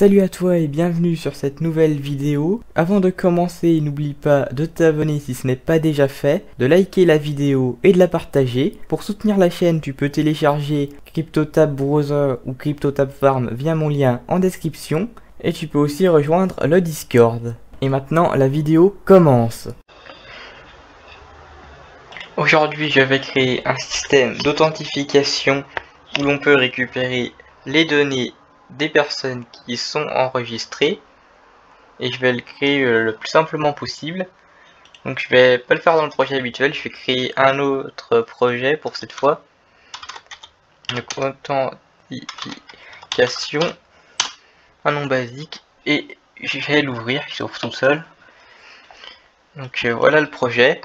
Salut à toi et bienvenue sur cette nouvelle vidéo. Avant de commencer, n'oublie pas de t'abonner si ce n'est pas déjà fait, de liker la vidéo et de la partager. Pour soutenir la chaîne, tu peux télécharger CryptoTab Browser ou CryptoTab Farm via mon lien en description. Et tu peux aussi rejoindre le Discord. Et maintenant, la vidéo commence. Aujourd'hui, je vais créer un système d'authentification où l'on peut récupérer les données des personnes qui sont enregistrées et je vais le créer le plus simplement possible. Donc je vais pas le faire dans le projet habituel, je vais créer un autre projet pour cette fois. Donc authentification, un nom basique et je vais l'ouvrir, il s'ouvre tout seul. Donc voilà le projet.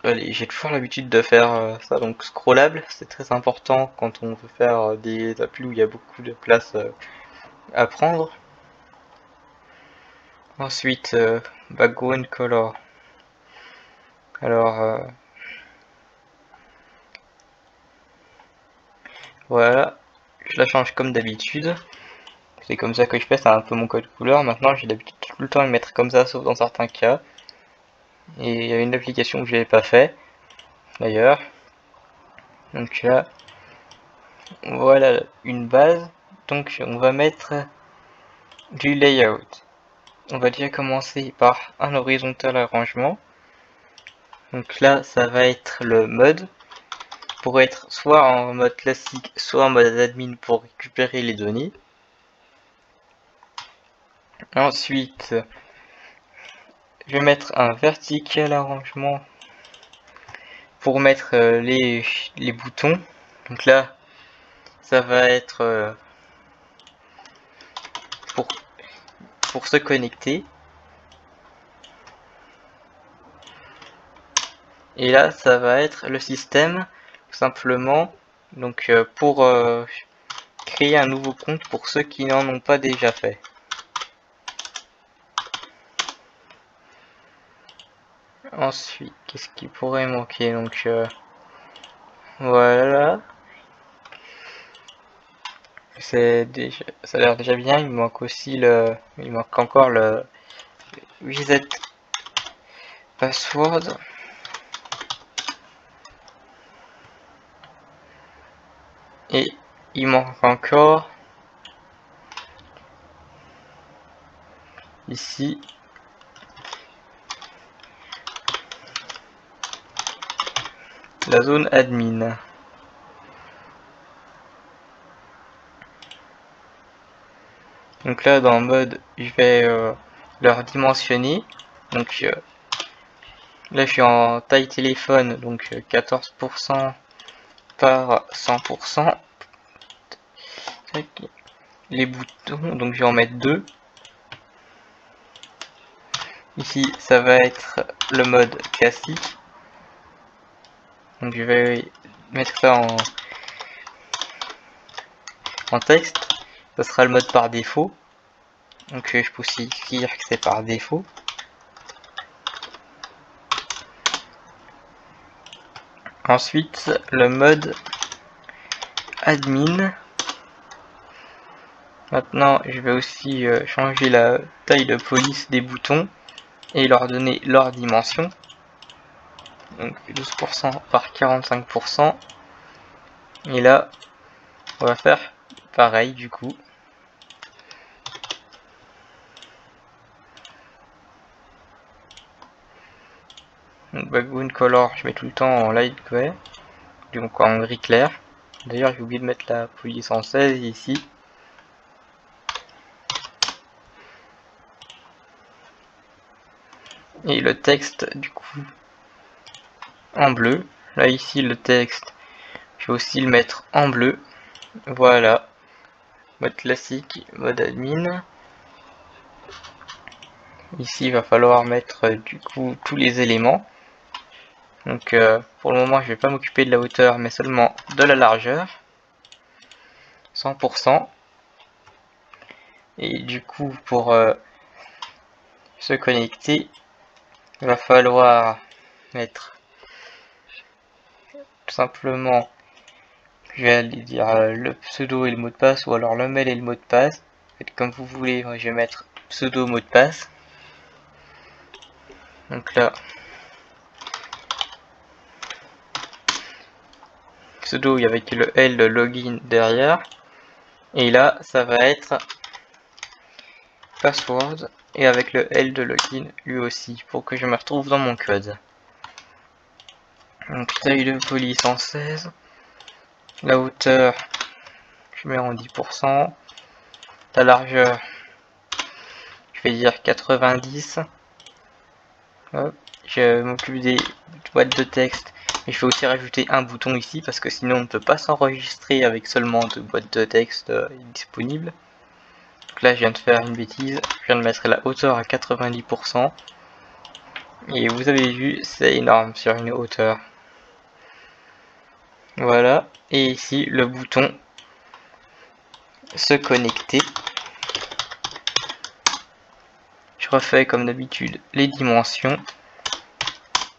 Allez, j'ai toujours l'habitude de faire ça, donc scrollable, c'est très important quand on veut faire des applis où il y a beaucoup de place à prendre. Ensuite, background color. Alors, voilà, je la change comme d'habitude. C'est comme ça que je fais, c'est un peu mon code couleur. Maintenant, j'ai l'habitude tout le temps de mettre comme ça, sauf dans certains cas. Et il y a une application que je n'avais pas fait, d'ailleurs. Donc là, voilà une base. Donc on va mettre du layout. On va déjà commencer par un horizontal arrangement. Donc là, ça va être le mode. Pour être soit en mode classique, soit en mode admin pour récupérer les données. Ensuite, je vais mettre un vertical arrangement pour mettre les boutons. Donc là, ça va être pour se connecter. Et là, ça va être le système, tout simplement. Donc pour créer un nouveau compte pour ceux qui n'en ont pas déjà fait. Ensuite, qu'est-ce qui pourrait manquer? Donc voilà. C'est déjà, ça a l'air déjà bien. Il manque aussi il manque encore le reset password. Et il manque encore ici la zone admin. Donc là dans mode je vais leur dimensionner. Donc là je suis en taille téléphone, donc 14% par 100%. Les boutons, donc je vais en mettre 2. Ici ça va être le mode classique. Donc je vais mettre ça en texte. Ça sera le mode par défaut. Donc je peux aussi écrire que c'est par défaut. Ensuite, le mode admin. Maintenant, je vais aussi changer la taille de police des boutons et leur donner leur dimension. Donc 12% par 45%. Et là, on va faire pareil du coup. Donc background color, je mets tout le temps en light gray, donc en gris clair. D'ailleurs, j'ai oublié de mettre la police en 16 ici. Et le texte du coup en bleu. Là ici le texte, je vais aussi le mettre en bleu. Voilà, mode classique, mode admin. Ici il va falloir mettre du coup tous les éléments. Donc pour le moment je vais pas m'occuper de la hauteur mais seulement de la largeur. 100%. Et du coup pour se connecter, il va falloir mettre tout simplement, je vais aller dire le pseudo et le mot de passe, ou alors le mail et le mot de passe. faites comme vous voulez. Moi je vais mettre pseudo mot de passe. Donc là, pseudo avec le L de login derrière. Et là, ça va être password et avec le L de login lui aussi pour que je me retrouve dans mon code. Donc taille de police en 16. La hauteur, je mets en 10%. La largeur, je vais dire 90. Hop. Je m'occupe des boîtes de texte. Mais je vais aussi rajouter un bouton ici parce que sinon on ne peut pas s'enregistrer avec seulement deux boîtes de texte disponibles. Donc là je viens de faire une bêtise, je viens de mettre la hauteur à 90%. Et vous avez vu, c'est énorme sur une hauteur. Voilà, et ici le bouton se connecter. Je refais comme d'habitude les dimensions,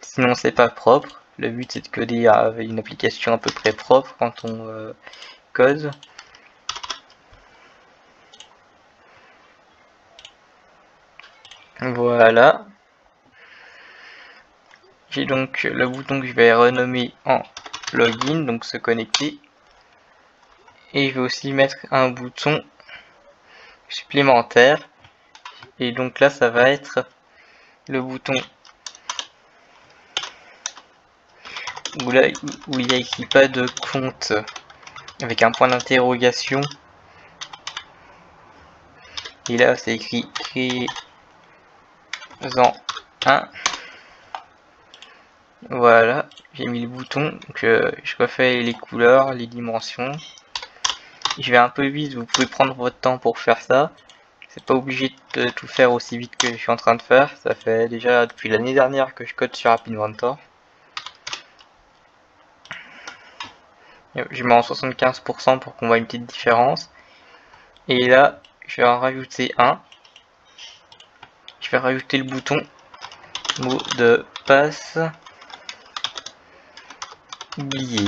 sinon c'est pas propre. Le but c'est de coder avec une application à peu près propre quand on code. Voilà. J'ai donc le bouton que je vais renommer en login, donc se connecter. Et je vais aussi mettre un bouton supplémentaire. Et donc là ça va être le bouton où il y a ici pas de compte avec un point d'interrogation. Et là c'est écrit créez-en un. Voilà, j'ai mis le bouton, donc je refais les couleurs, les dimensions. Je vais un peu vite, vous pouvez prendre votre temps pour faire ça. C'est pas obligé de tout faire aussi vite que je suis en train de faire. Ça fait déjà depuis l'année dernière que je code sur App Inventor. Je mets en 75% pour qu'on voit une petite différence. Et là, je vais en rajouter un. Je vais rajouter le bouton mot de passe oublié.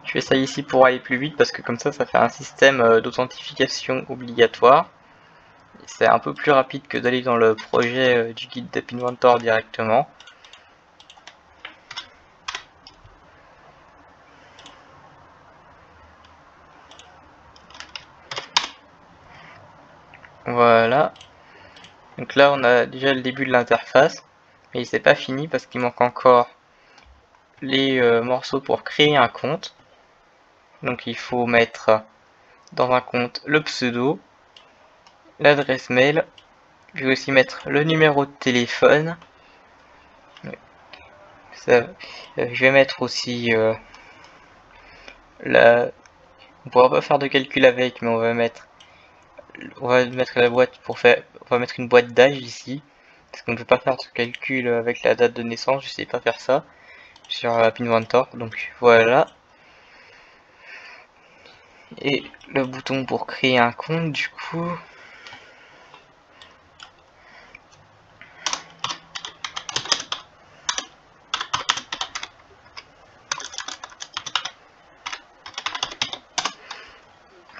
Je fais ça ici pour aller plus vite parce que comme ça fait un système d'authentification obligatoire. C'est un peu plus rapide que d'aller dans le projet du guide d'App Inventor directement. Voilà. Donc là on a déjà le début de l'interface. Mais c'est pas fini parce qu'il manque encore les morceaux pour créer un compte. Donc il faut mettre dans un compte le pseudo, l'adresse mail. Je vais aussi mettre le numéro de téléphone. Je vais mettre aussi on pourra pas faire de calcul avec, mais on va mettre la boîte pour faire. On va mettre une boîte d'âge ici. Parce qu'on ne peut pas faire ce calcul avec la date de naissance, je sais pas faire ça sur App Inventor, donc voilà. Et le bouton pour créer un compte du coup.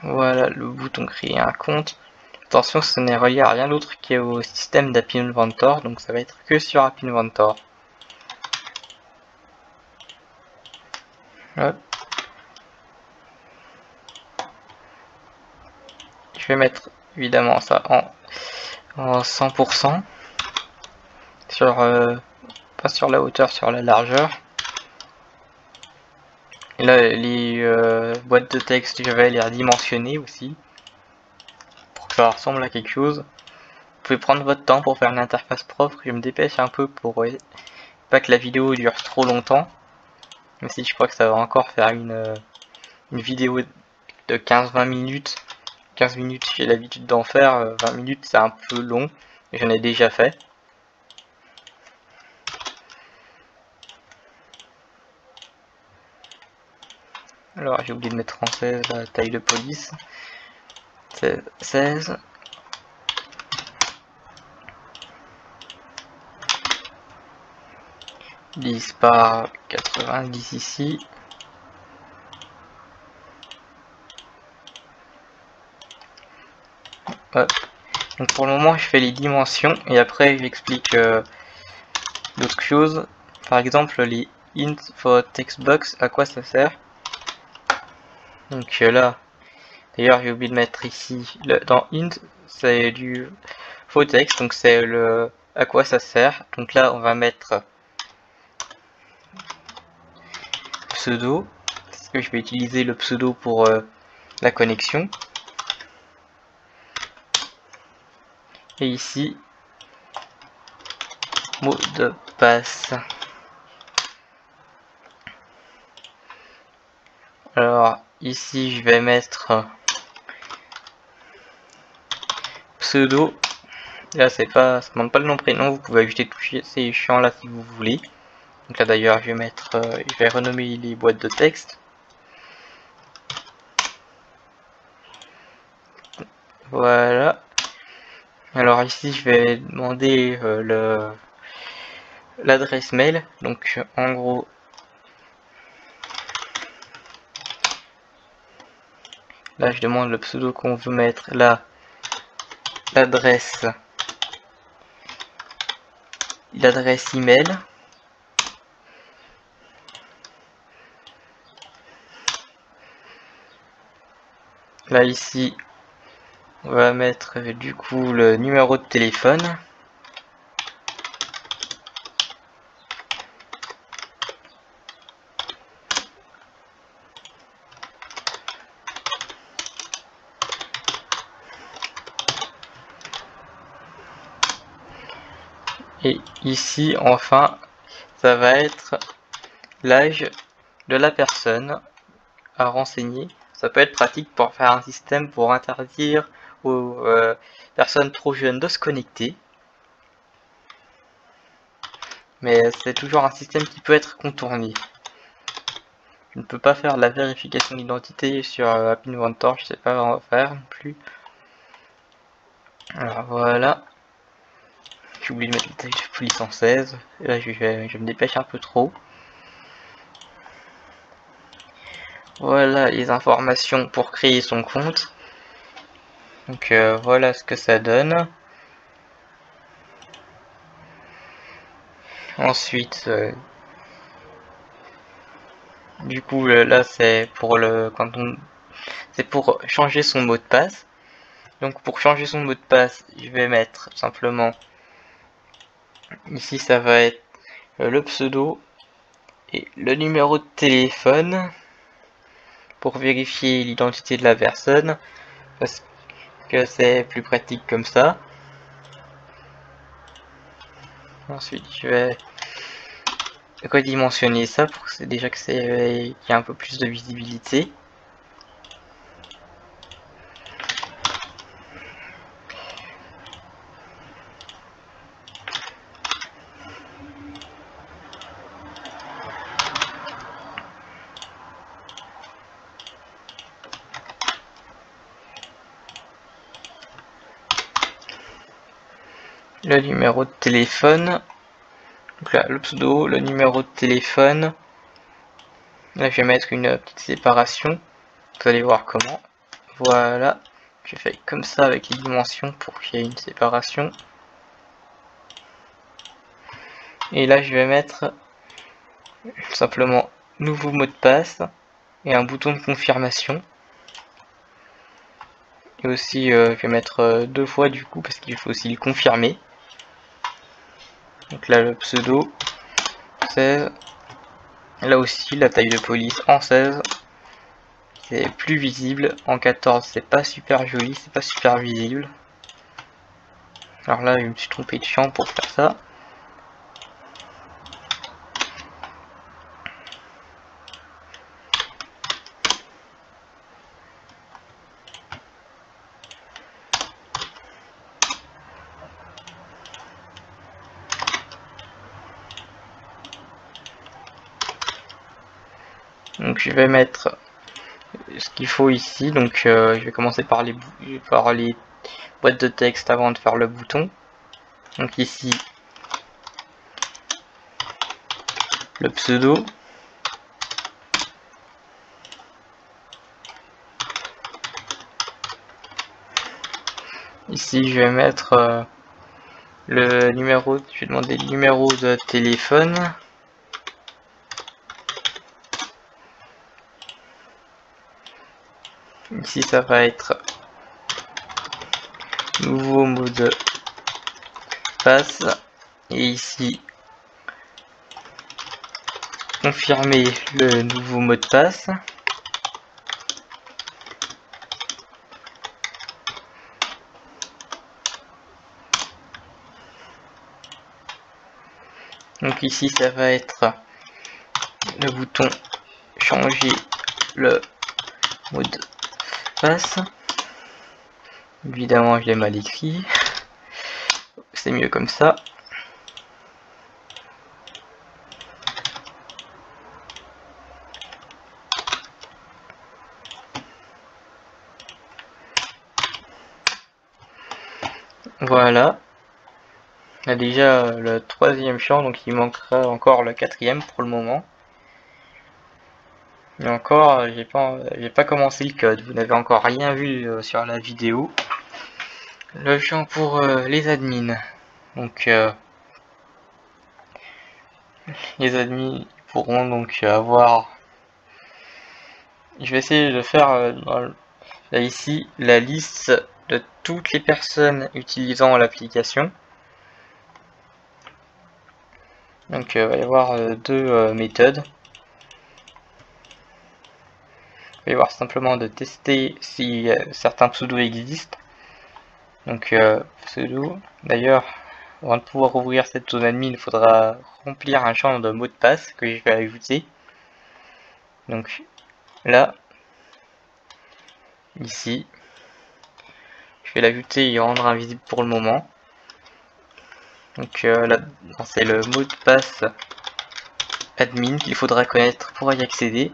Voilà le bouton créer un compte. Attention, ce n'est relié à rien d'autre qu'au système d'App Inventor, donc ça va être que sur App Inventor. Hop. Je vais mettre évidemment ça en 100%. Sur, pas sur la hauteur, sur la largeur. Et là, les boîtes de texte, je vais les redimensionner aussi. Pour que ça ressemble à quelque chose. Vous pouvez prendre votre temps pour faire une interface propre. Je me dépêche un peu pour pas que la vidéo dure trop longtemps. Même si je crois que ça va encore faire une vidéo de 15-20 minutes. 15 minutes, j'ai l'habitude d'en faire. 20 minutes, c'est un peu long. J'en ai déjà fait. Alors, j'ai oublié de mettre en 16 la taille de police. 16. 10 par 90 ici. Hop. Donc pour le moment je fais les dimensions et après j'explique d'autres choses. Par exemple les int for textbox, à quoi ça sert. Donc là, d'ailleurs j'ai oublié de mettre ici, dans int c'est du faux texte, donc c'est le à quoi ça sert. Donc là on va mettre pseudo, parce que je vais utiliser le pseudo pour la connexion. Et ici, mot de passe. Alors ici je vais mettre pseudo. Là c'est pas, ça demande pas le nom prénom, vous pouvez ajouter tout ces champs là si vous voulez. Donc là d'ailleurs je vais mettre, je vais renommer les boîtes de texte. Voilà. Alors ici je vais demander l'adresse mail. Donc en gros là je demande le pseudo qu'on veut mettre, là l'adresse email. Là ici on va mettre du coup le numéro de téléphone. Et ici enfin ça va être l'âge de la personne à renseigner. Ça peut être pratique pour faire un système pour interdire aux personnes trop jeunes de se connecter. Mais c'est toujours un système qui peut être contourné. Je ne peux pas faire la vérification d'identité sur App Inventor, je sais pas en faire non plus. Alors voilà. J'ai oublié de mettre le texte de police en 16. Et là je me dépêche un peu trop. Voilà les informations pour créer son compte. Donc voilà ce que ça donne. Ensuite, du coup là c'est pour c'est pour changer son mot de passe. Donc pour changer son mot de passe, je vais mettre simplement ici ça va être le pseudo et le numéro de téléphone pour vérifier l'identité de la personne parce que c'est plus pratique comme ça. Ensuite je vais redimensionner ça pour que déjà que qu'il y a un peu plus de visibilité. Le numéro de téléphone, donc là le pseudo, le numéro de téléphone. Là je vais mettre une petite séparation, vous allez voir comment. Voilà, je fais comme ça avec les dimensions pour qu'il y ait une séparation. Et là je vais mettre simplement nouveau mot de passe et un bouton de confirmation. Et aussi je vais mettre 2 fois du coup parce qu'il faut aussi le confirmer. Donc là le pseudo 16. Là aussi la taille de police en 16. C'est plus visible. En 14 c'est pas super joli, c'est pas super visible. Alors là je me suis trompé de champ pour faire ça. Donc je vais mettre ce qu'il faut ici. Donc je vais commencer par les boîtes de texte avant de faire le bouton. Donc ici le pseudo. Ici je vais mettre le numéro, je vais demander le numéro de téléphone. Ici ça va être nouveau mot de passe. Et ici confirmer le nouveau mot de passe. Donc ici ça va être le bouton changer le mot de passe. Évidemment je l'ai mal écrit, c'est mieux comme ça. Voilà. On a déjà le troisième champ, donc il manquera encore le quatrième pour le moment. Et encore, j'ai pas commencé le code, vous n'avez encore rien vu sur la vidéo. Le champ pour les admins. Donc les admins pourront donc avoir... Je vais essayer de faire là ici la liste de toutes les personnes utilisant l'application. Donc il va y avoir deux méthodes. Il va y avoir simplement de tester si certains pseudos existent. Donc pseudo, d'ailleurs, avant de pouvoir ouvrir cette zone admin, il faudra remplir un champ de mot de passe que je vais ajouter. Donc là, ici, je vais l'ajouter et rendre invisible pour le moment. Donc là, c'est le mot de passe admin qu'il faudra connaître pour y accéder.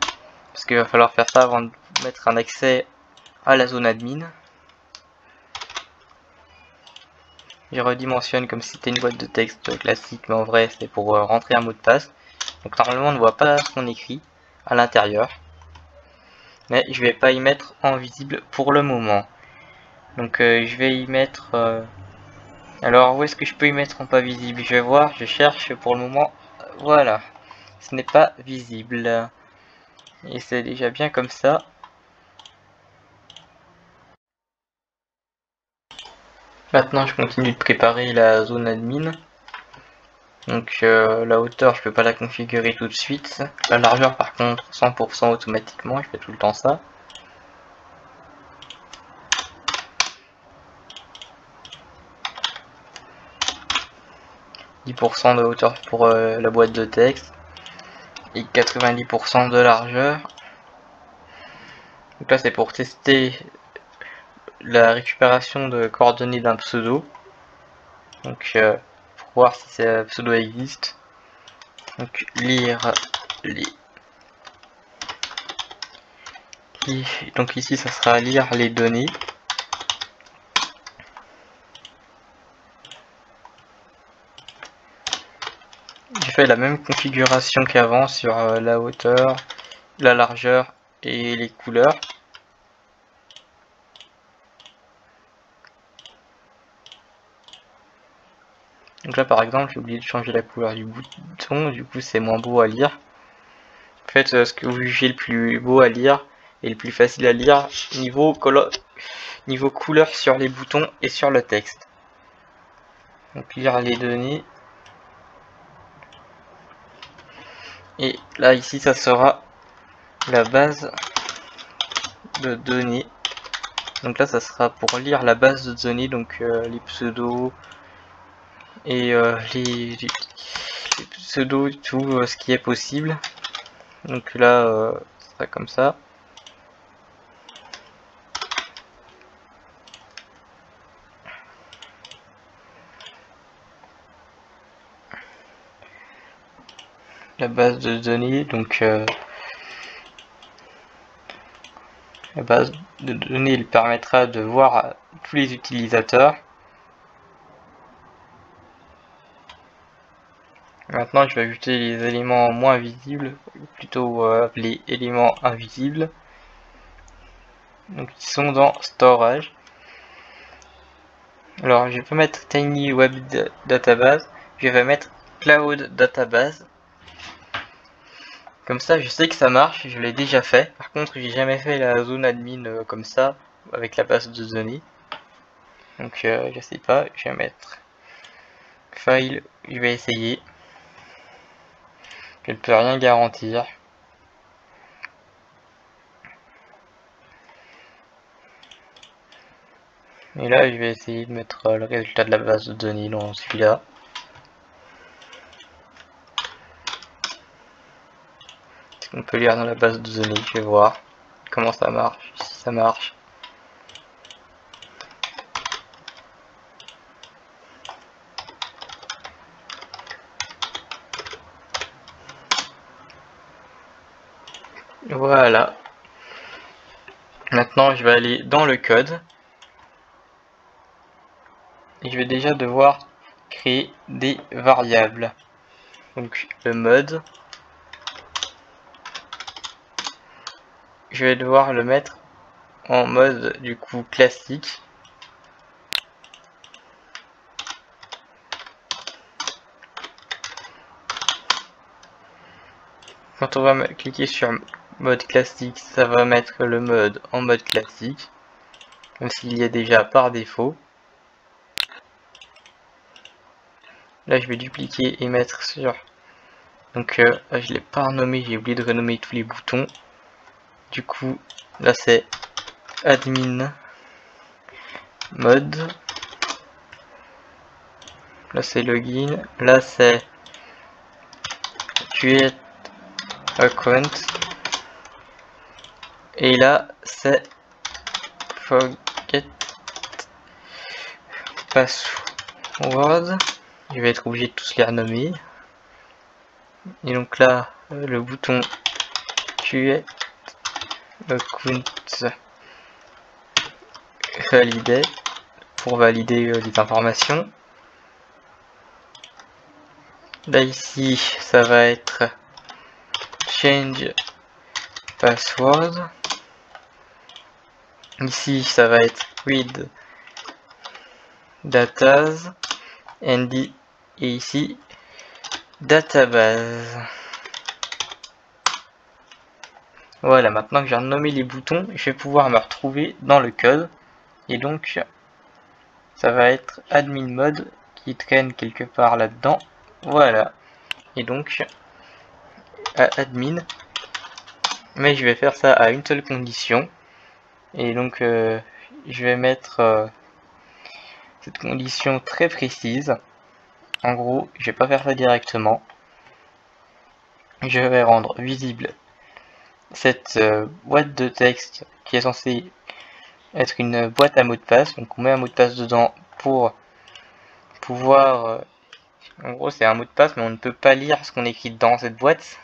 Parce qu'il va falloir faire ça avant de mettre un accès à la zone admin. Je redimensionne comme si c'était une boîte de texte classique, mais en vrai c'est pour rentrer un mot de passe. Donc normalement on ne voit pas ce qu'on écrit à l'intérieur. Mais je vais pas y mettre en visible pour le moment. Donc je vais y mettre... Alors où est-ce que je peux y mettre en pas visible? Je vais voir, je cherche pour le moment. Voilà, ce n'est pas visible. Et c'est déjà bien comme ça. Maintenant je continue de préparer la zone admin. Donc la hauteur je peux pas la configurer tout de suite. La largeur par contre 100% automatiquement, je fais tout le temps ça. « 10% de hauteur pour la boîte de texte et 90% de largeur. Donc là c'est pour tester la récupération de coordonnées d'un pseudo. Donc pour voir si ce pseudo existe. Donc lire les... Donc ici ça sera lire les données. J'ai fait la même configuration qu'avant sur la hauteur, la largeur et les couleurs. Donc là par exemple j'ai oublié de changer la couleur du bouton, du coup c'est moins beau à lire. En fait ce que vous jugez le plus beau à lire et le plus facile à lire niveau couleur sur les boutons et sur le texte. Donc lire les données. Et là ici ça sera la base de données. Donc là ça sera pour lire la base de données, donc les pseudos et les pseudos, tout ce qui est possible. Donc là ça sera comme ça. La base de données, donc la base de données il permettra de voir tous les utilisateurs. Maintenant je vais ajouter les éléments moins visibles, plutôt appelés éléments invisibles. Donc ils sont dans storage. Alors je vais pas mettre Tiny Web Database, je vais mettre Cloud Database. Comme ça je sais que ça marche, je l'ai déjà fait. Par contre j'ai jamais fait la zone admin comme ça, avec la base de données. Donc je sais pas, je vais mettre File, je vais essayer. Je ne peux rien garantir. Et là je vais essayer de mettre le résultat de la base de données dans celui-là. On peut lire dans la base de données, je vais voir comment ça marche, si ça marche. Voilà. Maintenant je vais aller dans le code. Et je vais déjà devoir créer des variables. Donc le mode. Je vais devoir le mettre en mode du coup classique. Quand on va cliquer sur mode classique, ça va mettre le mode en mode classique, comme s'il y est déjà par défaut. Là je vais dupliquer et mettre sur. Donc je l'ai pas renommé, j'ai oublié de renommer tous les boutons. Du coup là c'est admin mode. Là c'est login. Là c'est create account. Et là c'est forget password. Je vais être obligé de tous les renommer. Et donc là le bouton create account valider pour valider les informations. Là ici ça va être change password. Ici ça va être read datas et ici database. Voilà, maintenant que j'ai renommé les boutons, je vais pouvoir me retrouver dans le code. Et donc ça va être admin mode qui traîne quelque part là-dedans. Voilà. Et donc à admin. Mais je vais faire ça à une seule condition. Et donc je vais mettre cette condition très précise. En gros, je vais pas faire ça directement. Je vais rendre visible cette boîte de texte qui est censée être une boîte à mot de passe. Donc on met un mot de passe dedans pour pouvoir... en gros c'est un mot de passe mais on ne peut pas lire ce qu'on écrit dans cette boîte.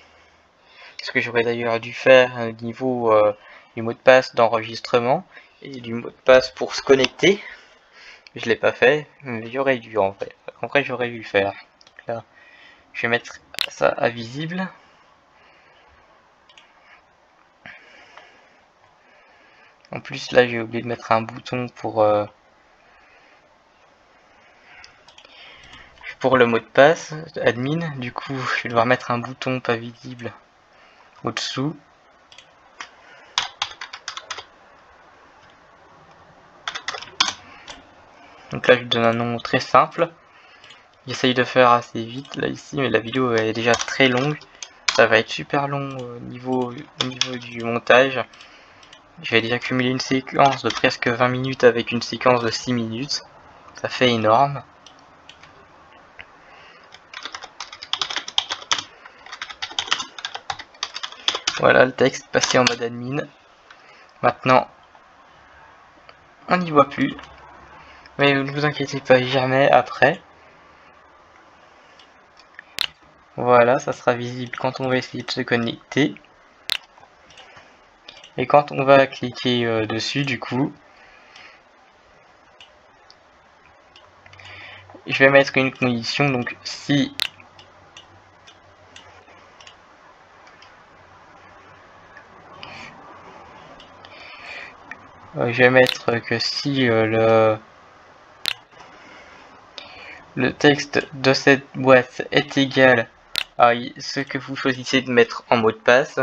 Ce que j'aurais d'ailleurs dû faire au niveau du mot de passe d'enregistrement et du mot de passe pour se connecter. Je l'ai pas fait, mais j'aurais dû en fait. En vrai j'aurais dû le faire. Donc là, je vais mettre ça à visible. En plus là j'ai oublié de mettre un bouton pour le mot de passe admin. Du coup je vais devoir mettre un bouton pas visible au-dessous. Donc là je donne un nom très simple. J'essaye de faire assez vite là ici, mais la vidéo est déjà très longue. Ça va être super long au niveau du montage. Je vais déjà cumuler une séquence de presque 20 minutes avec une séquence de 6 minutes. Ça fait énorme. Voilà le texte passé en mode admin. Maintenant, on n'y voit plus. Mais ne vous inquiétez pas, jamais après. Voilà, ça sera visible quand on va essayer de se connecter. Et quand on va cliquer dessus, du coup, je vais mettre une condition. Donc si je vais mettre que si le texte de cette boîte est égal à ce que vous choisissez de mettre en mot de passe.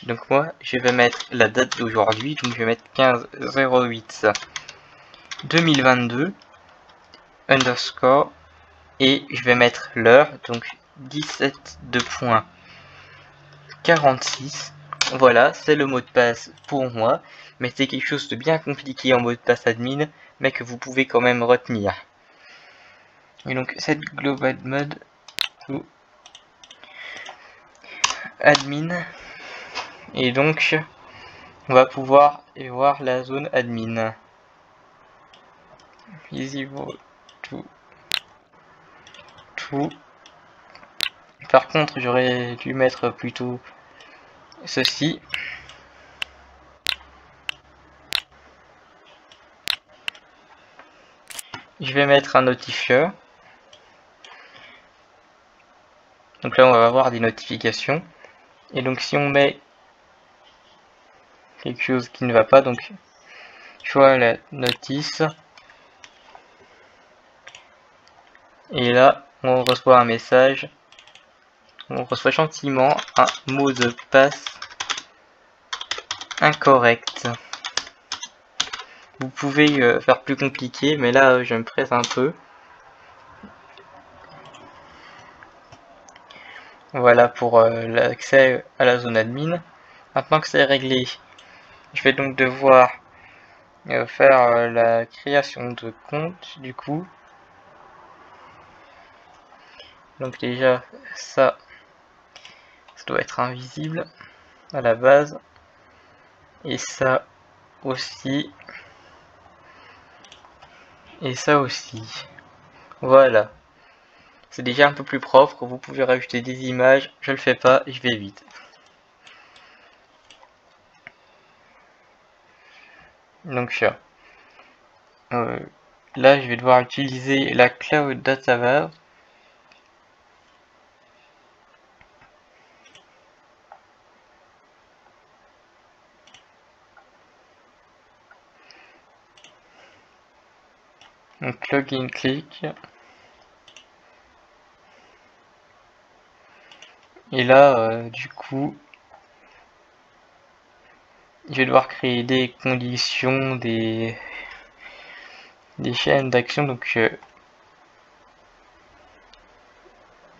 Donc moi, je vais mettre la date d'aujourd'hui, donc je vais mettre 15/08 2022 underscore et je vais mettre l'heure, donc 17:46. Voilà, c'est le mot de passe pour moi, mais c'est quelque chose de bien compliqué en mot de passe admin, mais que vous pouvez quand même retenir. Et donc cette global mode to admin, et donc on va pouvoir voir la zone admin. Visible to. Par contre, j'aurais dû mettre plutôt ceci. Je vais mettre un notifieur. Donc là, on va avoir des notifications. Et donc, si on met quelque chose qui ne va pas, donc je vois la notice. Et là, on reçoit un message. On reçoit gentiment un mot de passe incorrect. Vous pouvez faire plus compliqué, mais là, je me presse un peu. Voilà pour l'accès à la zone admin. Maintenant que c'est réglé, je vais donc devoir faire la création de compte du coup. Donc déjà ça doit être invisible à la base. Et ça aussi. Et ça aussi. Voilà. C'est déjà un peu plus propre, vous pouvez rajouter des images, je le fais pas, je vais vite. Donc là je vais devoir utiliser la Cloud Data. Donc login click. Et là du coup je vais devoir créer des conditions, des chaînes d'action. Donc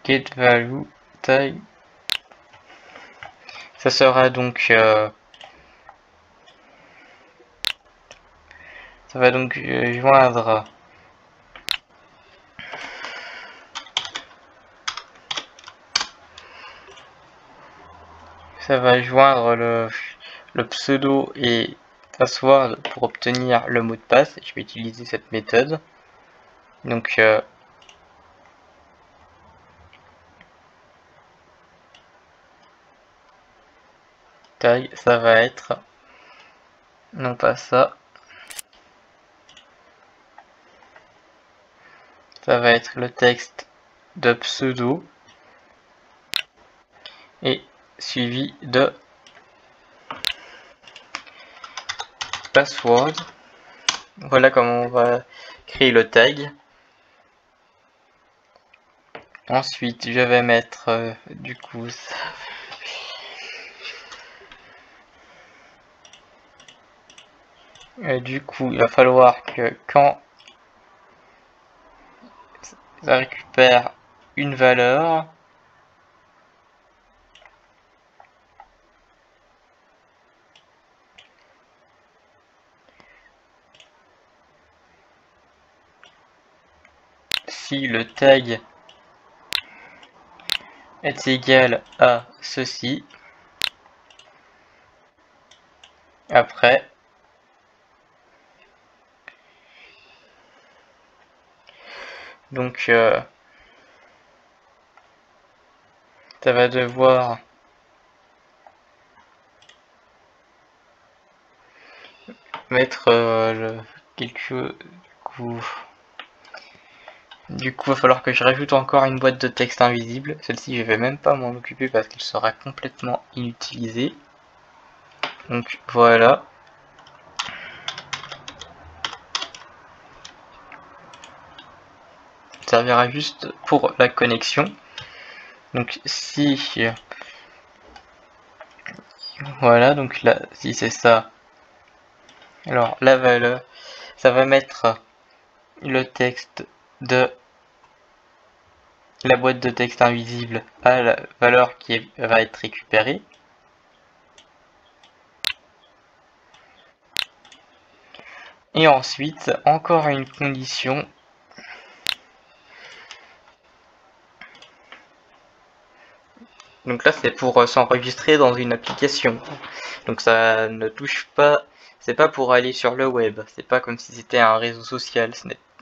get value taille, ça sera donc ça va donc joindre le pseudo et password pour obtenir le mot de passe. Je vais utiliser cette méthode. Donc taille, ça va être non pas ça, ça va être le texte de pseudo et suivi de password. Voilà comment on va créer le tag. Ensuite, je vais mettre du coup ça. Du coup, il va falloir que quand ça récupère une valeur, si le tag est égal à ceci, après donc ça va devoir mettre quelque chose. Du coup, il va falloir que je rajoute encore une boîte de texte invisible. Celle-ci, je vais même pas m'en occuper parce qu'elle sera complètement inutilisée. Donc voilà. servira juste pour la connexion. Donc si voilà, donc là si c'est ça, alors la valeur, ça va mettre le texte de la boîte de texte invisible à la valeur qui va être récupérée. Et ensuite, encore une condition. Donc là, c'est pour s'enregistrer dans une application. Donc ça ne touche pas, c'est pas pour aller sur le web. C'est pas comme si c'était un réseau social.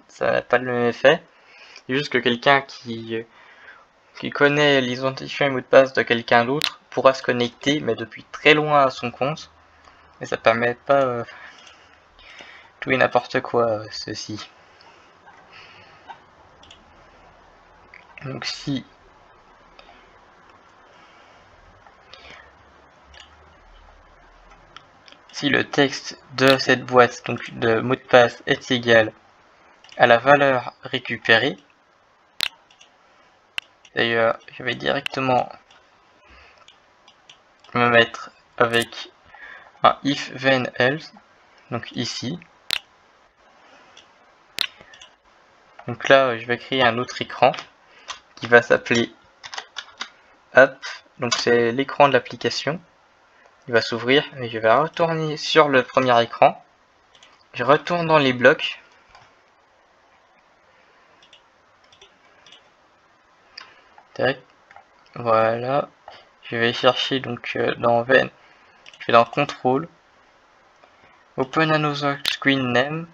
Ça n'a pas le même effet. C'est juste que quelqu'un qui connaît l'identifiant et mot de passe de quelqu'un d'autre pourra se connecter, mais depuis très loin à son compte. Et ça permet pas tout et n'importe quoi, ceci. Donc si le texte de cette boîte, donc de mot de passe, est égal à la valeur récupérée, d'ailleurs je vais directement me mettre avec un if then else, donc ici. Donc là je vais créer un autre écran qui va s'appeler app, donc c'est l'écran de l'application. Il va s'ouvrir et je vais retourner sur le premier écran. Je retourne dans les blocs. Tac. Voilà. Je vais chercher donc dans Ven. Je vais dans Control. Open another screen name.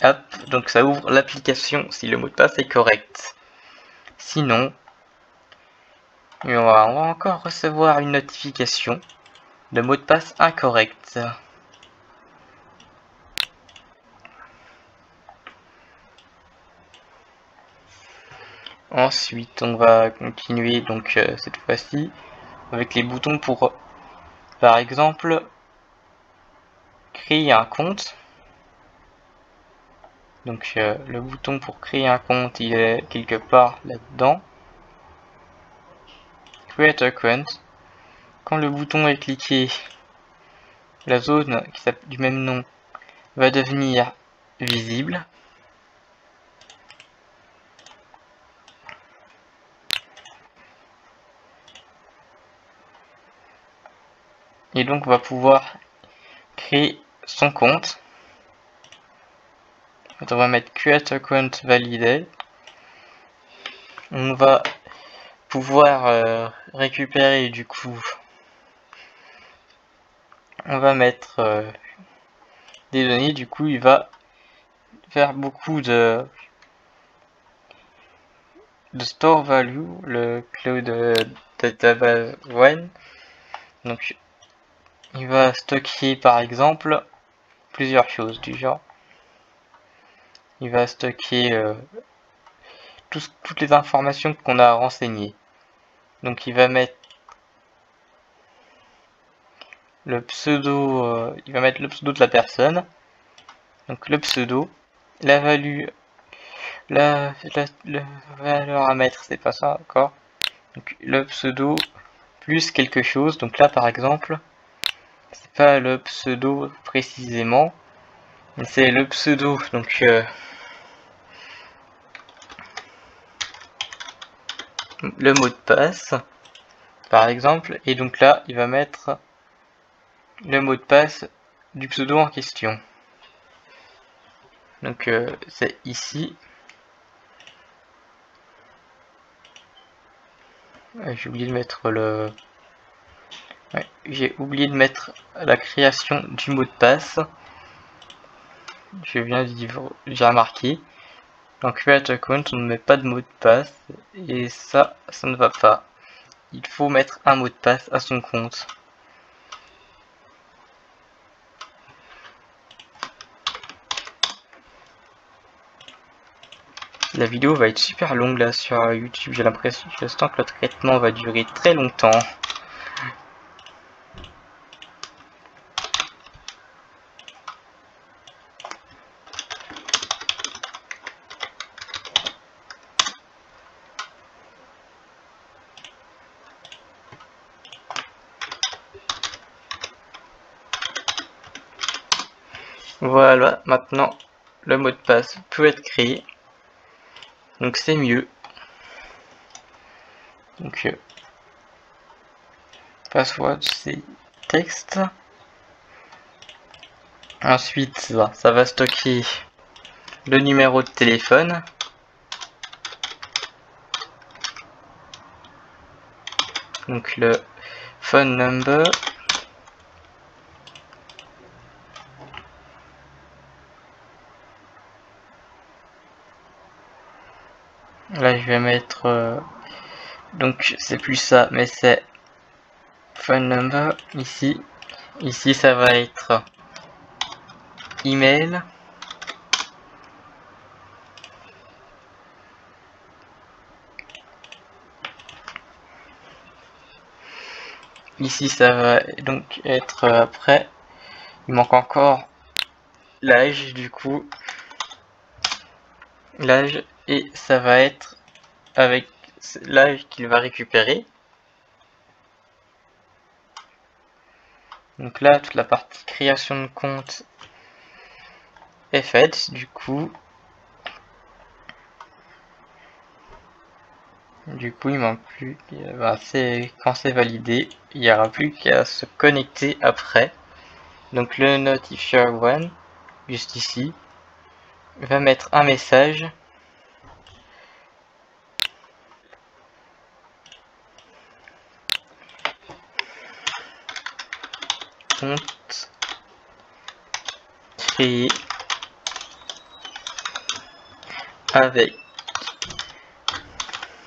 Hop. Donc ça ouvre l'application si le mot de passe est correct. Sinon, on va encore recevoir une notification de mot de passe incorrect. Ensuite, on va continuer donc cette fois-ci avec les boutons pour, par exemple, créer un compte. Donc le bouton pour créer un compte, il est quelque part là-dedans. Create account. Quand le bouton est cliqué, la zone du même nom va devenir visible. Et donc on va pouvoir créer son compte. On va mettre create account validé. On va pouvoir récupérer du coup. On va mettre des données. Du coup, il va faire beaucoup de store value, le cloud database one. Donc il va stocker par exemple plusieurs choses du genre. Il va stocker toutes les informations qu'on a renseignées. Donc il va mettre le pseudo, il va mettre le pseudo de la personne. Donc le pseudo, la value, la valeur à mettre, c'est pas ça encore. Donc le pseudo plus quelque chose. Donc là par exemple, c'est pas le pseudo précisément, mais c'est le pseudo. Donc le mot de passe par exemple, et donc là il va mettre le mot de passe du pseudo en question. Donc c'est ici. J'ai oublié de mettre le... Ouais, j'ai oublié de mettre la création du mot de passe. Je viens d'y remarquer. Dans create account, on ne met pas de mot de passe. Et ça ne va pas. Il faut mettre un mot de passe à son compte. La vidéo va être super longue là sur YouTube. J'ai l'impression que le traitement va durer très longtemps. Voilà, maintenant le mot de passe peut être créé, donc c'est mieux. Donc password c'est texte. Ensuite ça va stocker le numéro de téléphone. Donc le phone number. Là je vais mettre donc c'est plus ça, mais c'est phone number ici. Ici ça va être email. Ici ça va donc être après. Il manque encore l'âge du coup. L'âge et ça va être avec l'âge qu'il va récupérer. Donc là toute la partie création de compte est faite du coup. Il manque plus, quand c'est validé, il n'y aura plus qu'à se connecter après. Donc le notifier one, juste ici, va mettre un message. Compte créé avec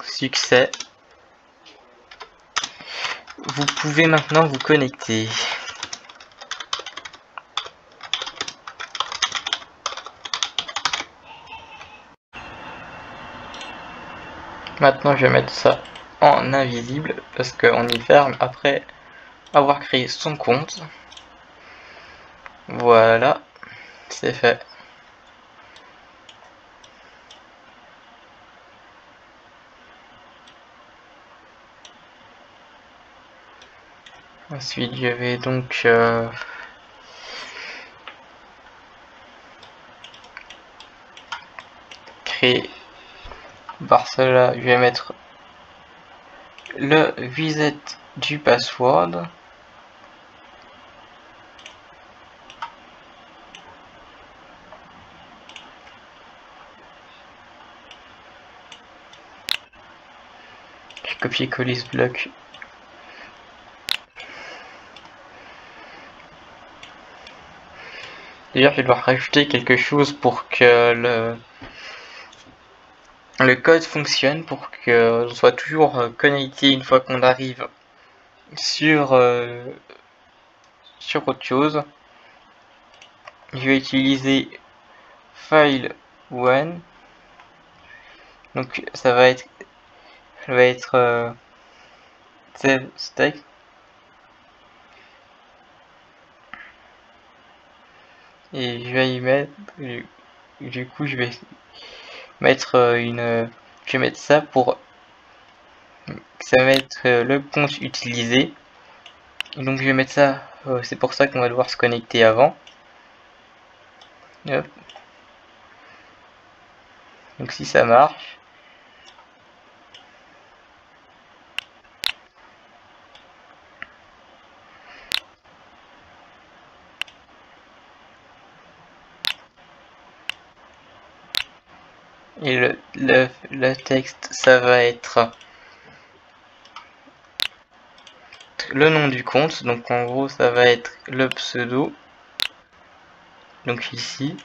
succès. Vous pouvez maintenant vous connecter. Maintenant je vais mettre ça en invisible parce qu'on y ferme après avoir créé son compte. Voilà, c'est fait. Ensuite je vais donc créer par cela, je vais mettre le reset du password. Je copie-coller ce bloc. D'ailleurs, je vais devoir rajouter quelque chose pour que le code fonctionne, pour qu'on soit toujours connecté une fois qu'on arrive sur autre chose. Je vais utiliser file one. Donc ça va être save text. Et je vais y mettre, du coup je vais mettre je vais mettre ça pour ça va mettre le compte utilisé. Et donc je vais mettre ça, c'est pour ça qu'on va devoir se connecter avant. Hop. Donc si ça marche, et le texte ça va être le nom du compte, donc en gros ça va être le pseudo, donc ici,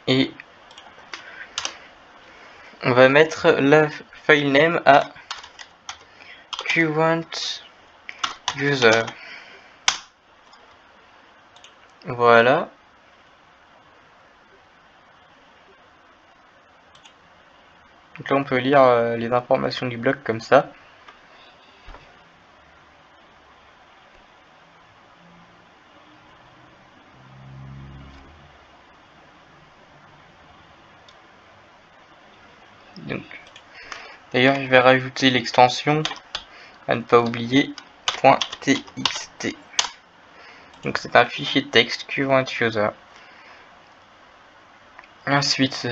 et on va mettre le file name à current user. Voilà. Donc là on peut lire les informations du bloc comme ça. D'ailleurs je vais rajouter l'extension à ne pas oublier .txt. Donc c'est un fichier de texte current_user. Ensuite,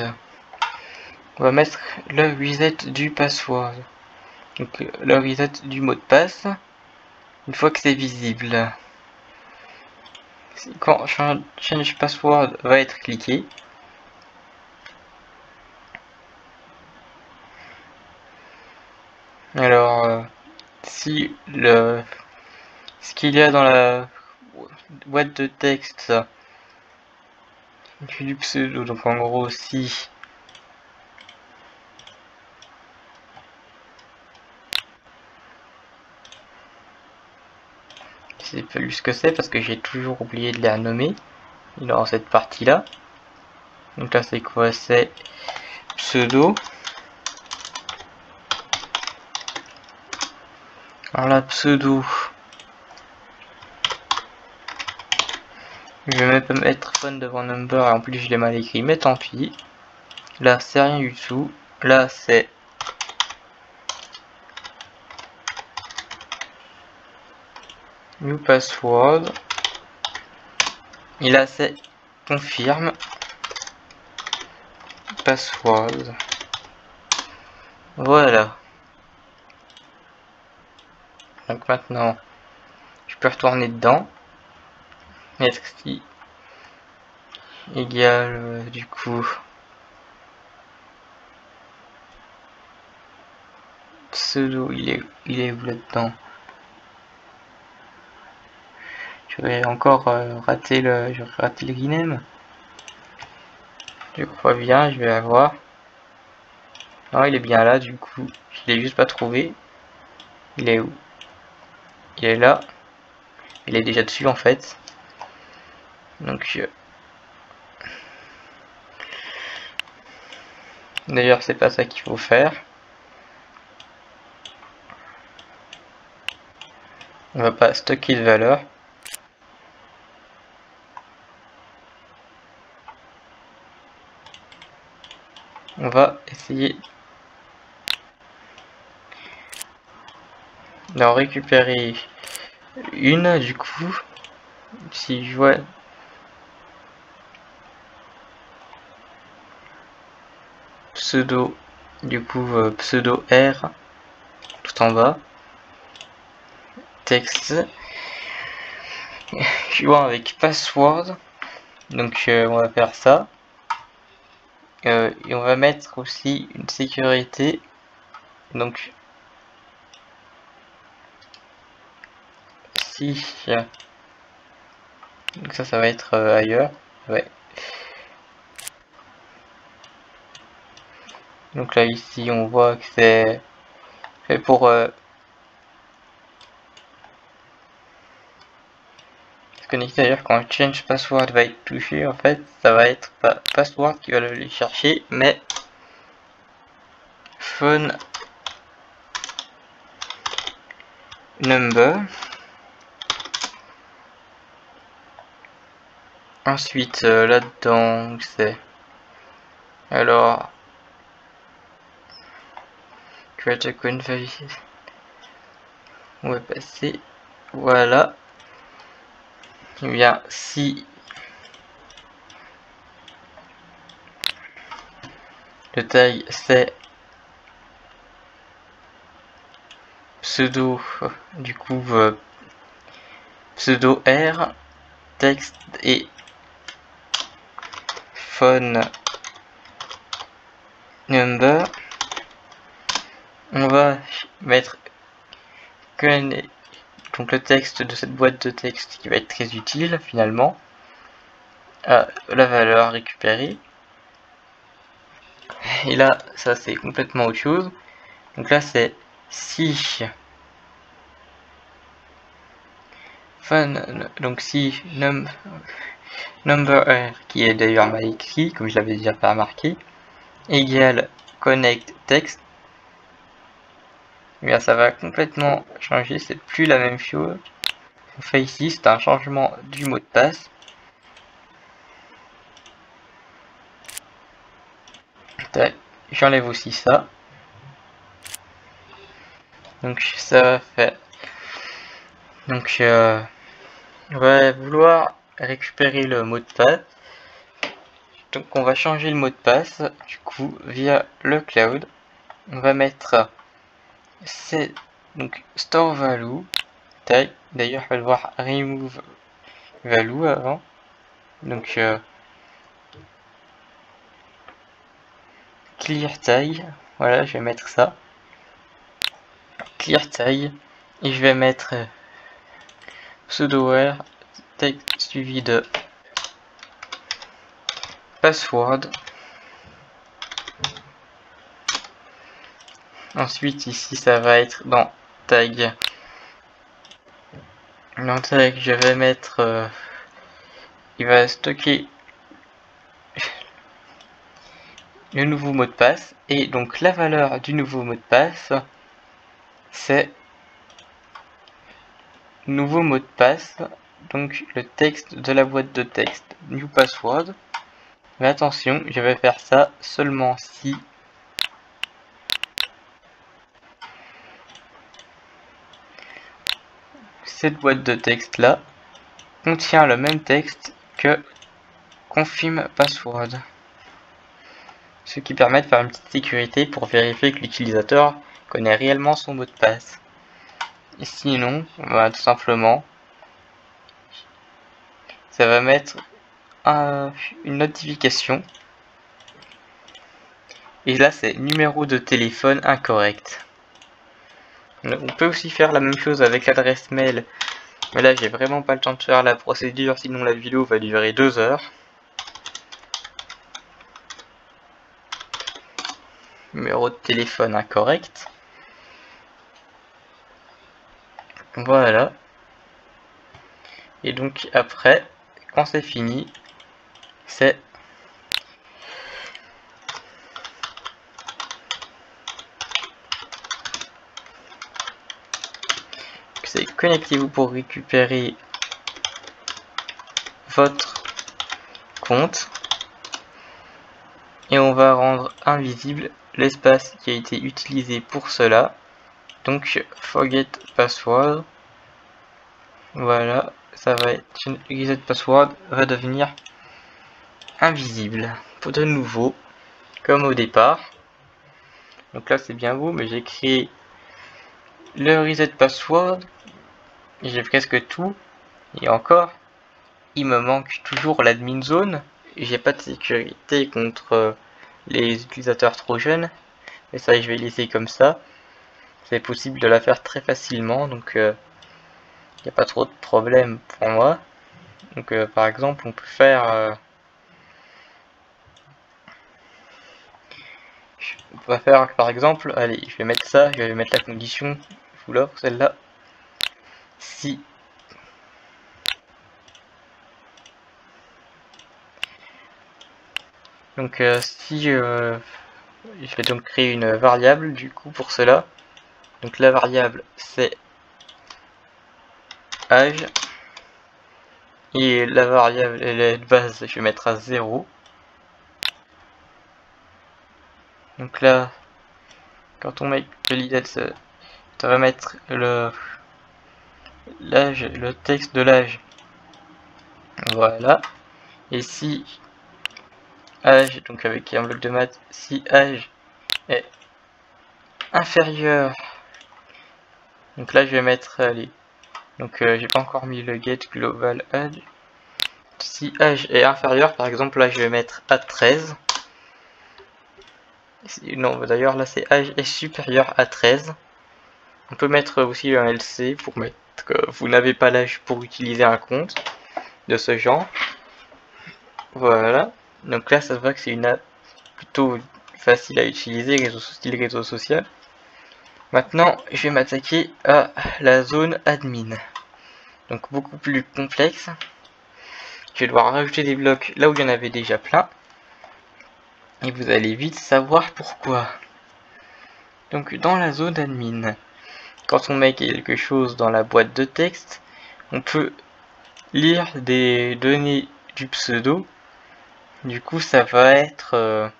on va mettre le reset du password. Donc le reset du mot de passe, une fois que c'est visible. Quand change password va être cliqué, alors si ce qu'il y a dans la boîte de texte du pseudo, donc en gros si c'est pas lu ce que c'est parce que j'ai toujours oublié de la nommer, il est dans cette partie là. Donc là c'est quoi? C'est pseudo. Alors là pseudo, je vais même pas mettre fun devant number et en plus je l'ai mal écrit, mais tant pis. Là c'est rien du tout. Là c'est new password. Et là c'est confirme password. Voilà. Donc maintenant je peux retourner dedans. Mettre si égal du coup pseudo, il est où là-dedans? Je vais encore rater le rename. Je crois bien, je vais avoir. Non, il est bien là, du coup, je l'ai juste pas trouvé. Il est où? Il est là. Il est déjà dessus en fait. Donc, d'ailleurs, c'est pas ça qu'il faut faire. On va pas stocker de valeur. On va essayer d'en récupérer une, du coup. Si je vois pseudo, du coup, pseudo R tout en bas. Texte. Je vois avec password. Donc, on va faire ça. Et on va mettre aussi une sécurité. Donc, si donc ça va être ailleurs, ouais. Donc là ici on voit que c'est fait pour se connecter. D'ailleurs quand change password va être touché, en fait ça va être pas password qui va aller chercher, mais phone number. Ensuite là-dedans c'est alors create a coin validation. On va passer, voilà. Et bien si le taille c'est pseudo, du coup pseudo R, texte et phone number, on va mettre donc le texte de cette boîte de texte qui va être très utile finalement, la valeur récupérée. Et là ça c'est complètement autre chose. Donc là c'est si donc si number R, qui est d'ailleurs mal écrit comme je l'avais déjà pas remarqué, égale connect text. Eh bien ça va complètement changer, c'est plus la même chose. On fait ici, c'est un changement du mot de passe. J'enlève aussi ça. Donc ça va faire donc on va vouloir récupérer le mot de passe. Donc on va changer le mot de passe, du coup via le cloud. On va mettre c'est donc store value tag. D'ailleurs, il va devoir remove value avant. Donc clear tag. Voilà, je vais mettre ça. Clear tag. Et je vais mettre pseudo-where tag suivi de password. Ensuite, ici, ça va être dans tag. Dans tag, je vais mettre. Il va stocker le nouveau mot de passe. Et donc, la valeur du nouveau mot de passe, c'est nouveau mot de passe. Donc, le texte de la boîte de texte new password. Mais attention, je vais faire ça seulement si cette boîte de texte là contient le même texte que confirm password, ce qui permet de faire une petite sécurité pour vérifier que l'utilisateur connaît réellement son mot de passe. Et sinon, bah, tout simplement, ça va mettre une notification, et là c'est numéro de téléphone incorrect. On peut aussi faire la même chose avec l'adresse mail, mais là j'ai vraiment pas le temps de faire la procédure, sinon la vidéo va durer 2 heures. Numéro de téléphone incorrect. Voilà. Et donc après, quand c'est fini, c'est connectez-vous pour récupérer votre compte. Et on va rendre invisible l'espace qui a été utilisé pour cela. Donc forget password. Voilà, ça va être reset password va devenir invisible. Pour de nouveau, comme au départ. Donc là c'est bien beau, mais j'ai créé le reset password. J'ai presque tout. Et encore, il me manque toujours l'admin zone. J'ai pas de sécurité contre les utilisateurs trop jeunes. Mais ça, je vais laisser comme ça. C'est possible de la faire très facilement, donc il n'y a pas trop de problème pour moi. Donc par exemple, on peut faire... on va faire par exemple, allez, je vais mettre ça, je vais mettre la condition, je vous l'offre celle-là. Si donc si je vais donc créer une variable du coup pour cela. Donc la variable c'est âge et la variable elle est de base, je vais mettre à 0. Donc là, quand on met validate, ça va mettre l'âge, le texte de l'âge. Voilà. Et si âge, donc avec un bloc de maths, si âge est inférieur, donc là je vais mettre, allez, donc j'ai pas encore mis le get global âge. Si âge est inférieur, par exemple là je vais mettre à 13. Non, d'ailleurs là c'est âge est supérieur à 13. On peut mettre aussi un LC pour mettre que vous n'avez pas l'âge pour utiliser un compte de ce genre. Voilà. Donc là ça se voit que c'est une app plutôt facile à utiliser, style réseau social. Maintenant, je vais m'attaquer à la zone admin. Donc beaucoup plus complexe. Je vais devoir rajouter des blocs là où il y en avait déjà plein. Et vous allez vite savoir pourquoi. Donc dans la zone admin, quand on met quelque chose dans la boîte de texte, on peut lire des données du pseudo. Du coup, ça va être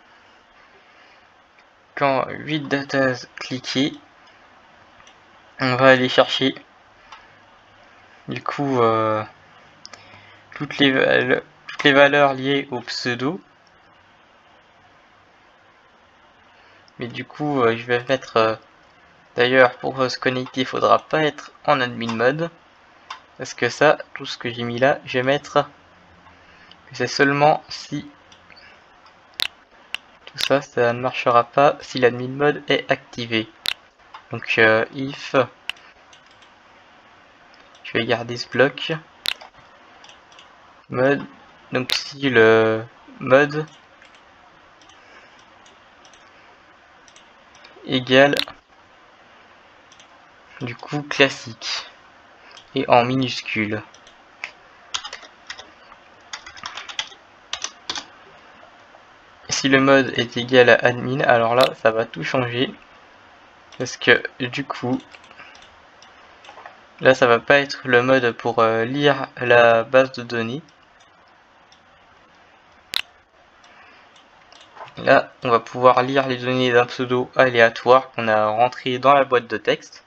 quand 8 datas cliquées, on va aller chercher du coup toutes les valeurs liées au pseudo. Mais du coup, je vais mettre... D'ailleurs, pour se connecter, il faudra pas être en admin mode. Parce que ça, tout ce que j'ai mis là, je vais mettre que c'est seulement si... Tout ça, ça ne marchera pas si l'admin mode est activé. Donc, if... Je vais garder ce bloc. Mode. Donc, si le mode égale du coup classique et en minuscule. Si le mode est égal à admin, alors là ça va tout changer parce que du coup là ça va pas être le mode pour lire la base de données. Là on va pouvoir lire les données d'un pseudo aléatoire qu'on a rentré dans la boîte de texte.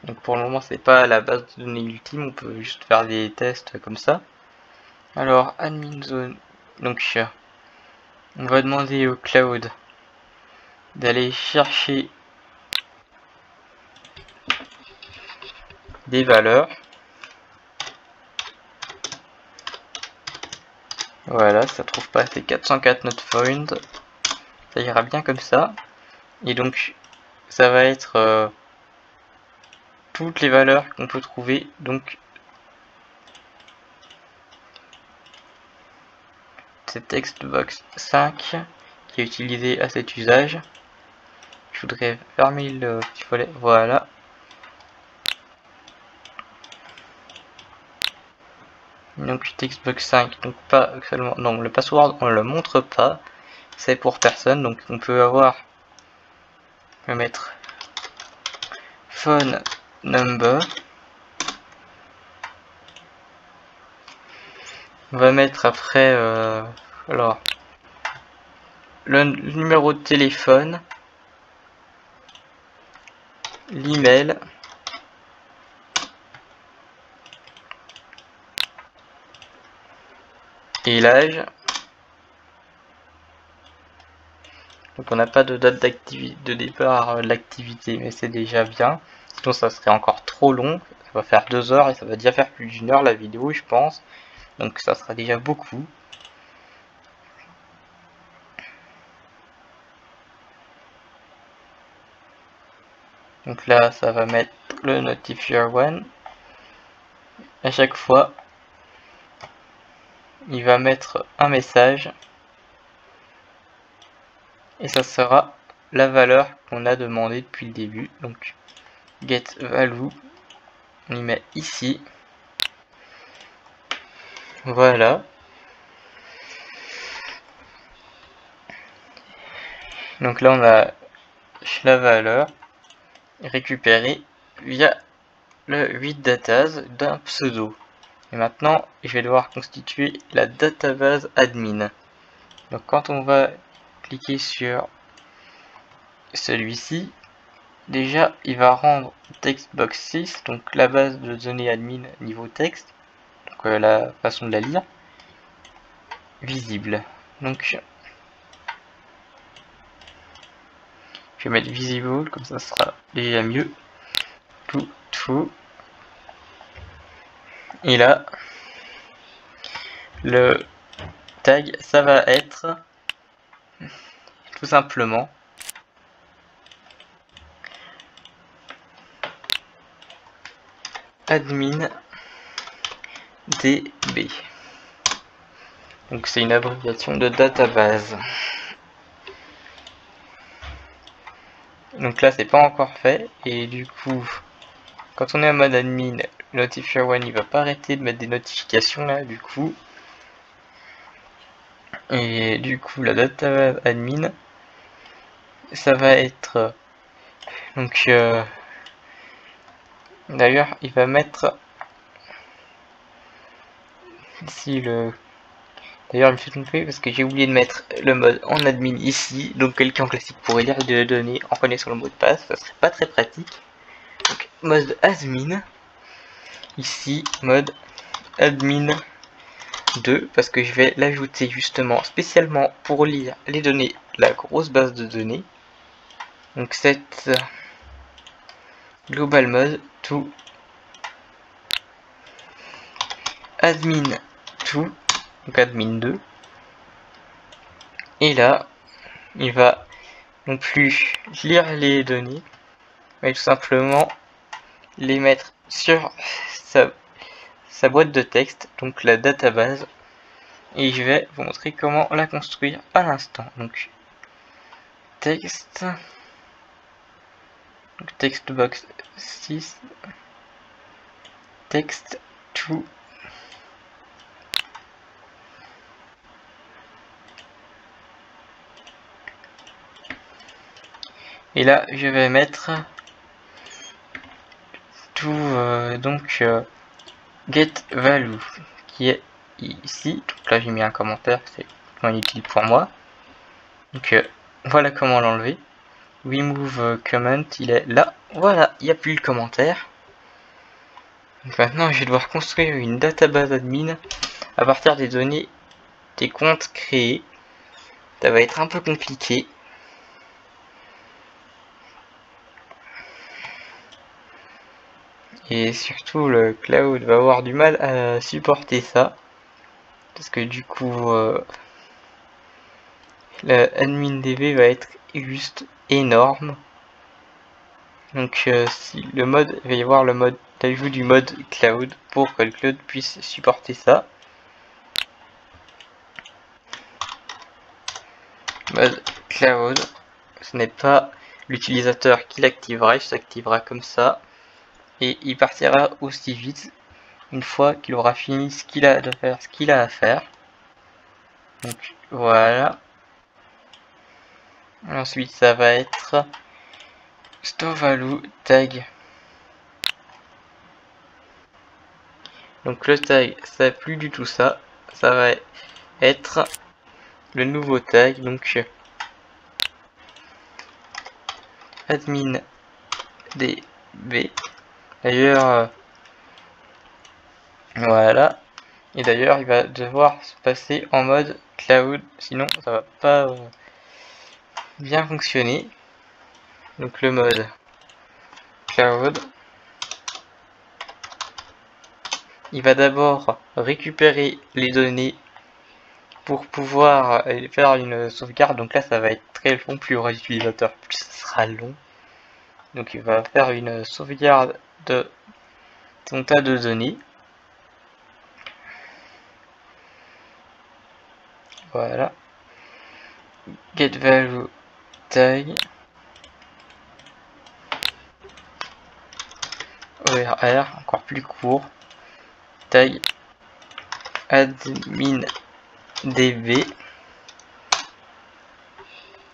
Donc pour le moment c'est pas la base de données ultime, on peut juste faire des tests comme ça. Alors admin zone, donc on va demander au cloud d'aller chercher des valeurs. Voilà, ça trouve pas, c'est 404 not found. Ça ira bien comme ça. Et donc ça va être toutes les valeurs qu'on peut trouver. Donc c'est textbox 5 qui est utilisé à cet usage. Je voudrais fermer le petit volet, voilà. Donc textbox 5, donc pas seulement, non, le password on le montre pas, c'est pour personne, donc on peut avoir, on va mettre phone number, on va mettre après, alors, le numéro de téléphone, l'email, et l'âge. Donc on n'a pas de date de départ de l'activité, mais c'est déjà bien. Sinon ça serait encore trop long, ça va faire 2 heures et ça va déjà faire plus d'1 heure la vidéo je pense. Donc ça sera déjà beaucoup. Donc là ça va mettre le notifier one. À chaque fois, il va mettre un message. Et ça sera la valeur qu'on a demandé depuis le début. Donc get value, on y met ici. Voilà. Donc là on a la valeur récupérée via le 8 datas d'un pseudo. Et maintenant je vais devoir constituer la database admin. Donc quand on va cliquer sur celui-ci, déjà il va rendre textbox 6, donc la base de données admin niveau texte, donc la façon de la lire, visible. Donc je vais mettre visible, comme ça sera déjà mieux. Tout. Et là, le tag, ça va être tout simplement admin DB. Donc c'est une abréviation de database. Donc là c'est pas encore fait et du coup quand on est en mode admin, notifier one il va pas arrêter de mettre des notifications là du coup. Et du coup la database admin ça va être donc d'ailleurs il va mettre ici le... D'ailleurs je me suis trompé parce que j'ai oublié de mettre le mode en admin ici, donc quelqu'un en classique pourrait lire les données en connaissant le mot de passe, ça serait pas très pratique. Donc mode admin. Ici, mode admin 2, parce que je vais l'ajouter justement spécialement pour lire les données de la grosse base de données. Donc cette global mode to admin 2, donc admin 2. Et là, il va non plus lire les données, mais tout simplement les mettre sur sa boîte de texte, donc la database. Et je vais vous montrer comment la construire à l'instant. Donc texte, donc textbox 6, text to et là je vais mettre tout get value qui est ici. Donc là j'ai mis un commentaire, c'est inutile pour moi. Donc voilà comment l'enlever. Remove comment, il est là. Voilà, il n'y a plus le commentaire. Donc maintenant je vais devoir construire une database admin à partir des données des comptes créés. Ça va être un peu compliqué. Et surtout le cloud va avoir du mal à supporter ça. Parce que du coup la admin DB va être juste énorme. Donc si le mode, il va y avoir le mode d'ajout du mode cloud pour que le cloud puisse supporter ça. Mode cloud, ce n'est pas l'utilisateur qui l'activera, il s'activera comme ça. Et il partira aussi vite une fois qu'il aura fini ce qu'il a à faire, ce qu'il a à faire. Donc voilà. Ensuite ça va être store value tag. Donc le tag, ça n'a plus du tout ça. Ça va être le nouveau tag. Donc admin db. D'ailleurs, voilà. Et d'ailleurs, il va devoir se passer en mode cloud, sinon ça va pas bien fonctionner. Donc le mode cloud, il va d'abord récupérer les données pour pouvoir faire une sauvegarde. Donc là, ça va être très long, plus il y aura d'utilisateurs, plus ça sera long. Donc il va faire une sauvegarde de son tas de données. Voilà. Get value tag. ORR, encore plus court. Tag admin db.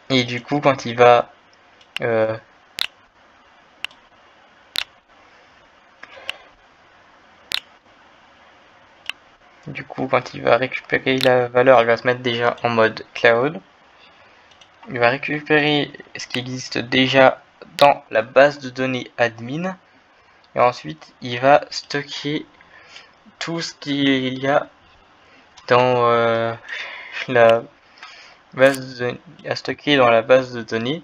Et du coup, quand il va récupérer la valeur, il va se mettre déjà en mode cloud. Il va récupérer ce qui existe déjà dans la base de données admin. Et ensuite, il va stocker tout ce qu'il y a dans la base à stocker dans la base de données.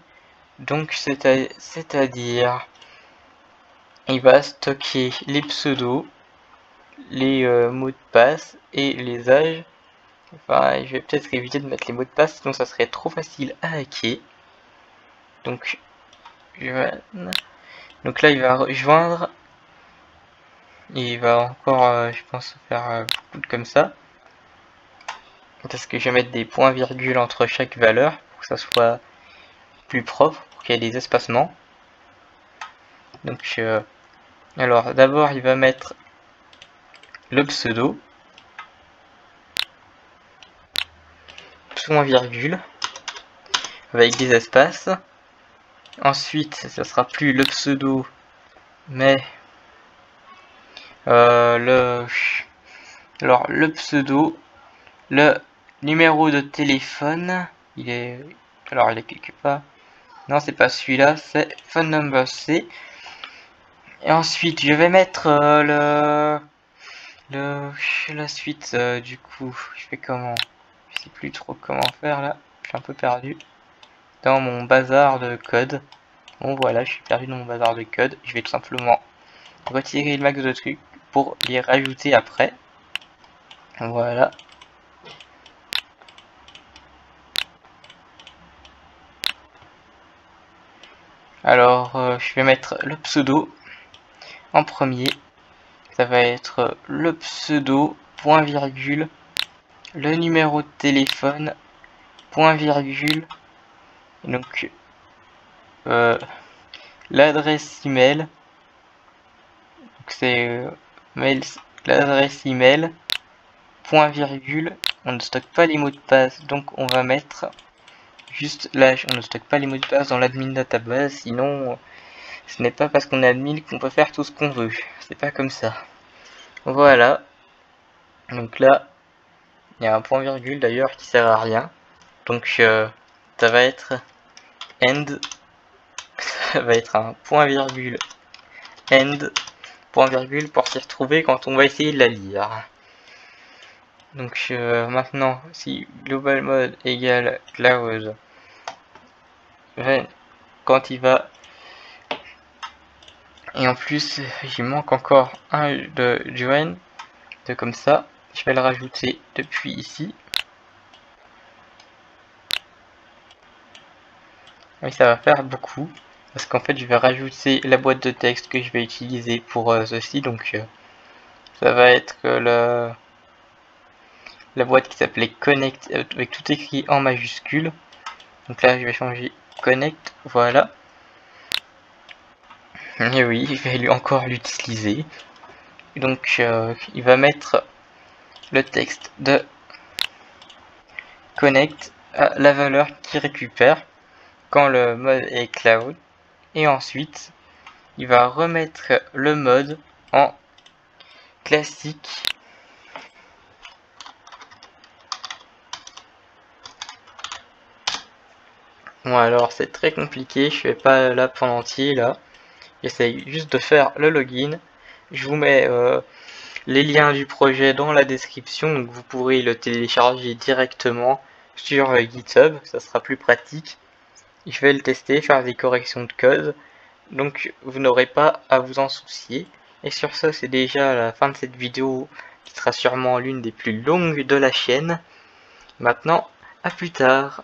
Donc, c'est-à-dire, il va stocker les pseudos, les mots de passe et les âges. Enfin, je vais peut-être éviter de mettre les mots de passe, sinon ça serait trop facile à hacker. Donc, donc là, il va rejoindre. Et il va encore, je pense, faire beaucoup de comme ça. Parce que je vais mettre des points-virgules entre chaque valeur pour que ça soit plus propre, pour qu'il y ait des espacements. Donc, alors d'abord, il va mettre le pseudo, point-virgule, avec des espaces. Ensuite, ça sera plus le pseudo, mais le pseudo, le numéro de téléphone, il est quelque part. Non, c'est pas celui-là, c'est phone number C. Et ensuite, je vais mettre la suite. Du coup, je fais comment? Je sais plus trop comment faire là. Je suis un peu perdu dans mon bazar de code. Bon voilà, je suis perdu dans mon bazar de code. Je vais tout simplement retirer le max de trucs pour les rajouter après. Voilà. Alors, je vais mettre le pseudo en premier. Ça va être le pseudo, point virgule, le numéro de téléphone, point virgule, donc l'adresse email, donc c'est l'adresse email, point virgule, on ne stocke pas les mots de passe, donc on va mettre juste là, on ne stocke pas les mots de passe dans l'admin database, sinon ce n'est pas parce qu'on est admin qu'on peut faire tout ce qu'on veut, c'est pas comme ça. Voilà, donc là, il y a un point virgule d'ailleurs qui sert à rien, donc ça va être end, ça va être un point virgule end, point virgule pour s'y retrouver quand on va essayer de la lire. Donc maintenant, si global mode égale cloud, quand il va, et en plus il manque encore un de join, de comme ça, je vais le rajouter depuis ici. Oui, ça va faire beaucoup, parce qu'en fait je vais rajouter la boîte de texte que je vais utiliser pour ceci, donc ça va être la boîte qui s'appelait connect avec tout écrit en majuscule. Donc là je vais changer connect, voilà. Et oui, je vais encore l'utiliser. Donc il va mettre le texte de connect à la valeur qu'il récupère quand le mode est cloud. Et ensuite, il va remettre le mode en classique. Bon alors c'est très compliqué, je fais pas l'app en entier là. J'essaye juste de faire le login. Je vous mets les liens du projet dans la description, donc vous pourrez le télécharger directement sur GitHub, ça sera plus pratique. Je vais le tester, faire des corrections de code, donc vous n'aurez pas à vous en soucier. Et sur ça, c'est déjà la fin de cette vidéo qui sera sûrement l'une des plus longues de la chaîne. Maintenant, à plus tard.